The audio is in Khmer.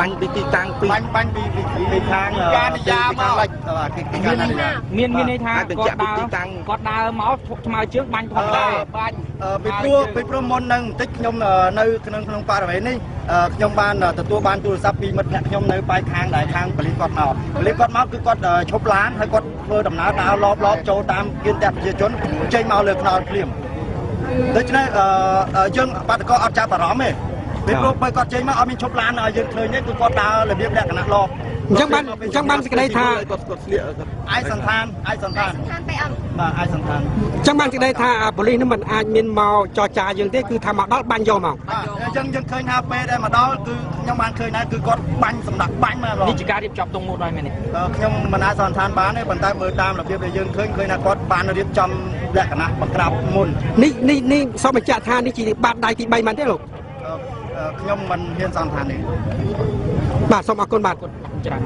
បាញ់ពីទីតាំងពីបាញ់ពីខាងការនិយាយមកមានន័យថាគាត់ដើរមកថ្មើរជើងបាញ់ធម្មតាបាញ់ពីព្រោះមុននឹងបន្តិចខ្ញុំនៅក្នុងបរិវេណនេះខ្ញុំបានទទួលបានទូរស័ព្ទពីមិត្តភក្តិខ្ញុំនៅបែកខាងដែលខាងប៉ូលីសគាត់មកគឺគាត់ឈប់ឡានហើយគាត់ធ្វើដំណើរដើរលបចូលតាមគៀនតែប្រជាជនចេញមកលើខ្នល់ភ្លាមដូច្នេះយើងបាតុករអត់ចាប់អារម្មណ៍ទេពីព្រោះពេលគាត់ចេញមកអត់មានឈប់ឡានឲ្យយើងឃើញទេគឺគាត់ដើររបៀបលក្ខណៈលបអញ្ចឹងបានសេចក្តីថាគាត់ស្លៀកឯកសន្តានបាទឯកសន្តានអញ្ចឹងបានសេចក្តីថាប៉ូលីសនឹងមិនអាចមានមកចរចាយើងទេគឺថាមកដល់បាញ់យកមកអញ្ចឹងយើងឃើញថាពេលដែលមកដល់គឺខ្ញុំបានឃើញដែរគឺគាត់បាញ់សម្រាប់បាញ់មកនេះជាការរៀបចំទងមុតហើយមែនទេខ្ញុំមិនអាចសន្តានបានទេប៉ុន្តែមើលតាមរបៀបដែលយើងឃើញថាគាត់បានរៀបចំលក្ខណៈបង្ក្រាបមុននេះសូមបញ្ជាក់ថានេះជាបាតដៃទី3មែនទេលោកខ្ញុំមិនហ៊ានសន្តានទេបាទសូមអរគុណបាទច្រើន